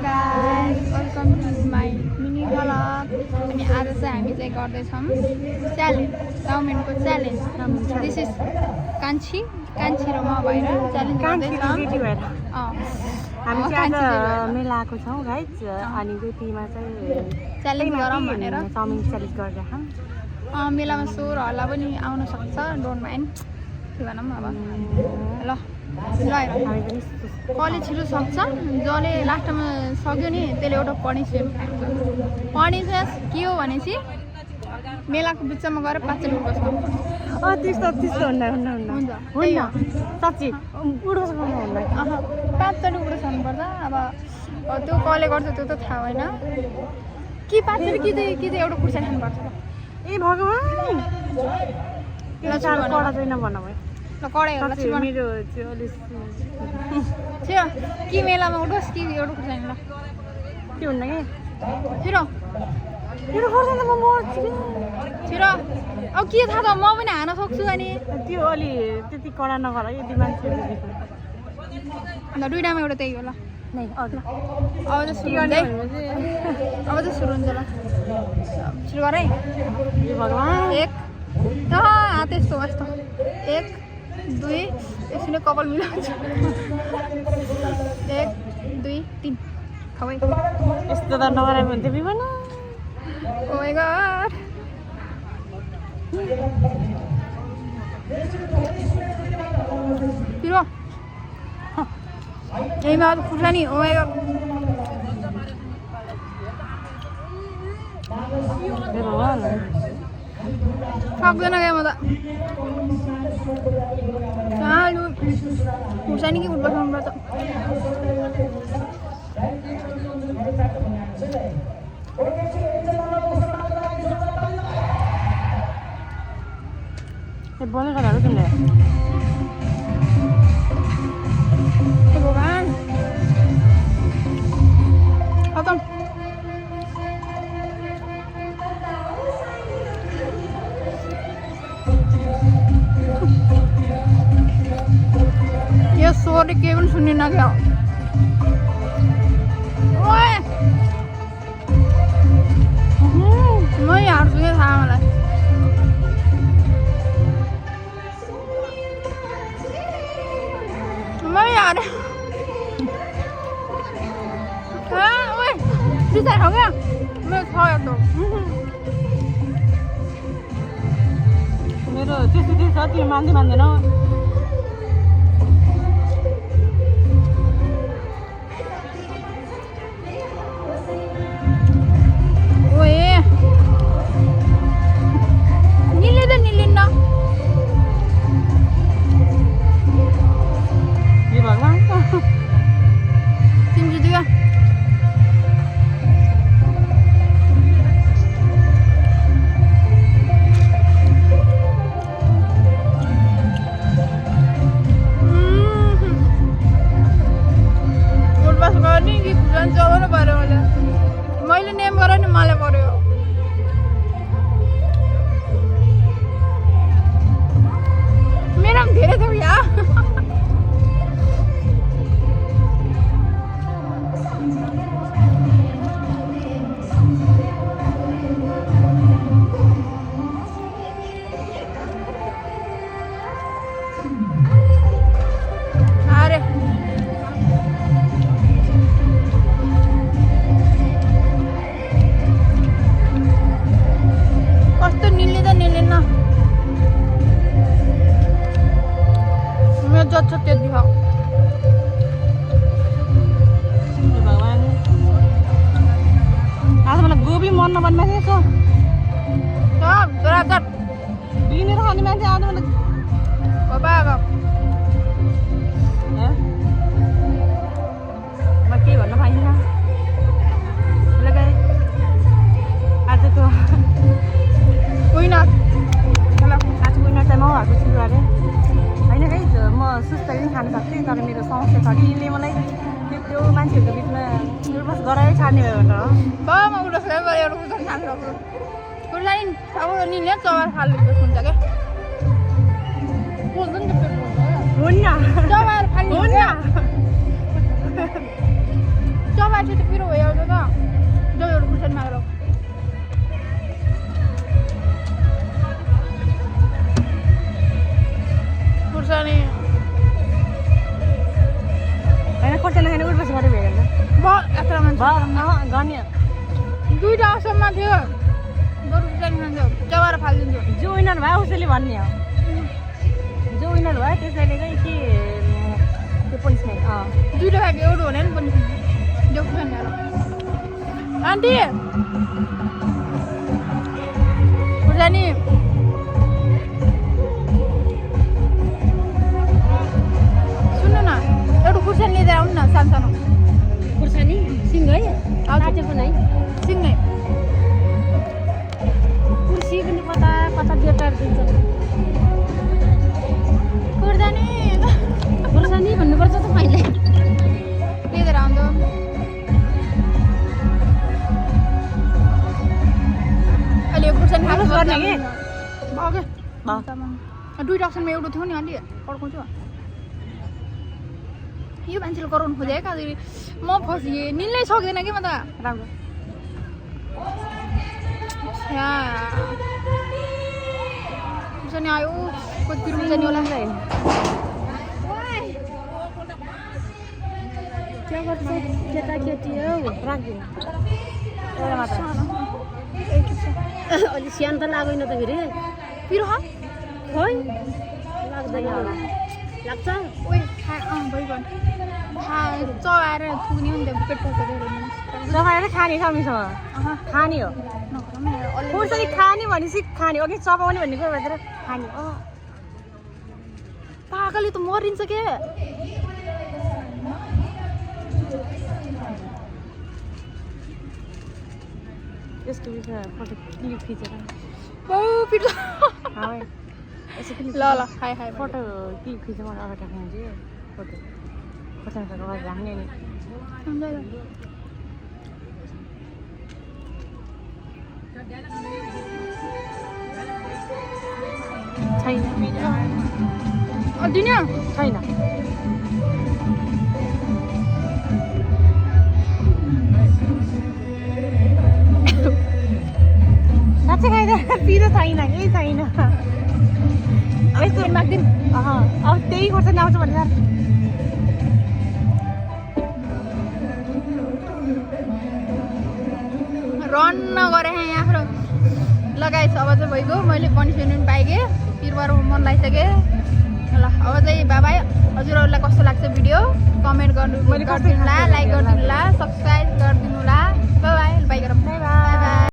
guys, welcome to my mini vlog. अनि आज चाहिँ हामी चाहिँ गर्दैछौँ च्यालेन्ज, चाउमिनको च्यालेन्ज. दिस इज कान्छी र म भएर च्यालेन्ज गर्दैछौँ. हामी चाहिँ आज मेला आएको छौँ गाइज अनि त्यतिमा चाहिँ च्यालेन्ज गरौँ भनेर चाउमिन च्यालेन्ज गरिरहेछौँ. मेलामा स्वर हल्ला पनि आउन सक्छ, डोन्ट माइन्ड. के भनौँ अब ल कले छिटो सक्छ, जसले लास्टमा सक्यो नि त्यसले एउटा पनिसमेन्ट खान्छ. पनिसमेन्ट के हो भनेपछि मेलाको बिचमा गएर 5 मिनट बस्नुपर्छ. त्यस्तो हुन्न साँच्ची उड्बस्नु हुन्न. 5 चोटि उड्छ पर्छ. अब त्यो कसले गर्छ त्यो त थाहा होइन कि 5 चोटि कि चाहिँ एउटा खुर्सा खानुपर्छ. ए भगवान् कडा छैन भन भाइ. ल कडाइ होला मेरो चाहिँ अलिक छिटो कि मेलामा उठोस् कि एउटा खुर्सा ल के हुन्न कि छिटो मेरो गर्दैन म मर्छु. छिटो अब के थाहा त, म पनि हान सक्छु. अनि त्यो अलि त्यति कडा नगर यदि मान्छेहरू अन्त दुईटामा एउटा त्यही हो. ल नै अब चाहिँ सुरु हुन्छ. अब चाहिँ सुरु हुन्छ. ल सुरु गर है. ए भगवान्. 1 हात यस्तो यस्तो 1 2 एकछिन कपाल मिलाउँछ. 1 2 3 खाऊ है. यस्तो त नगरायो भने त बिमार. Oh my God. पिरो यही बात खुर्सानी. ओ माय गॉड. ए भगवान् सक्दैन क्या म त. लु खुर्सानी कि उठ्नुपर्छ. बोल्ने कुराहरू तिमीले भगवान् खतम. यो स्वरले केही पनि सुनिन क्या. मै हार्छु क्या, थाहा मलाई. मै हारे बिचार खाऊ क्या. मेरो छ यस्तो मेरो त्यस्तो छ तिमी मान्दैनौ. मैले नेम गरेँ नि, मलाई पर्यो. मेरो पनि धेरै छ यहाँ. अरे कस्तो निल्दैन मेरो जति छ त्यति खाऊ. भगवान् आज मलाई गोबी मन नपर्ने मान्छे छ. बिनेर खाने मान्छे आज मलाई म केही भन्न पाइनँ. आजको विनर चाहिँ म भएको छु अरे होइन है. म सुस्तै पनि खानु सक्थेँ तर मेरो समस्या छ कि यसले मलाई त्यो मान्छेहरूको बिचमा उठबस गराइ छाड्ने भयो भनेर. म उठ्छ एउटा खुर्सा खानु सक्छु. खुर्सानी अब निले चौबार खालको हुन्छ क्या. हुन्छ नि त पेट हुन्छ. हुन्न चौबार खानु हुन्छ. चौबा चाहिँ पिरो भइहाल्छ त जो एउटा खुर्सानी मागेर खुर्सानी होइन खोर्सानी खाने उठ्पछि मात्रै भइहाल्छ यत्रो मान्छे गन्य दुईवटा असममा थियो बरु खुर्सानी खान्छ चबाएर फालिदिन्छु जो विनर भयो उसैले भन्ने हो जो विनर भयो त्यसैले चाहिँ के त्यो पनिसमेन्ट दुईवटा खाएको एउटा भने नि पनि जो खुर्सानी हाल आन्टी खुर्सानी सुन्नु न एउटा खुर्सानी लिएर आउनु न सानो सानो खुर्सानी सिङ है काटेको नै सिङ्गै कुर्सी पनि कता कता बेटर दिन्छ खुर्सानी भन्नुपर्छ त मैले लिएर आउँदो अहिले खुर्सानी खानु गर्ने कि दुईवटा अप्सनमा एउटा थियो नि अलि पड्काउँछु यो मान्छेले गराउनु खोजेँ क्या म फसिएँ निल्नै सक्दैन कि म त राम्रो खुर्सानी आयो कति खुर्सानी होला के गर्छ केटाकेटी हौ राख्दिनु अलि स्यान त लाग्दैन त फेरि पिरो खोइ लाग्दैन होला लाग्छ ओइ भइगयो चबाएर थुक्ने हो नि त पेट पकाएर चबाएर खाने समीसँग खाने हो खुर्सानी खाने भनेपछि खाने अघि चबाउने भन्ने कुरा भएर खाने पाकाले त मरिन्छ के त्यसको विषय फोटो क्लिप खिचेर पिरो ल ल खाए खाए फोटो क्लिप खिचेर मलाई अगाडि राख्नुहुन्छ फोटो खोर्सानीको अगाडि राख्ने नि छैन दिने छैन साँच्चै खाइदिएर पिरो छैन केही छैन यस्तो माग्दिन अब त्यही खोर्सानी आउँछ भने रन्न गरेँ यहाँ लगाएछ अब चाहिँ भइगयो मैले पनिसमेन्ट पनि पाइगेँ पिरबार मन लागिसकेँ ल अब चाहिँ बाबाई हजुरहरूलाई कस्तो लाग्छ भिडियो कमेन्ट गर्नु ला लाइक गरिदिनु ला सब्सक्राइब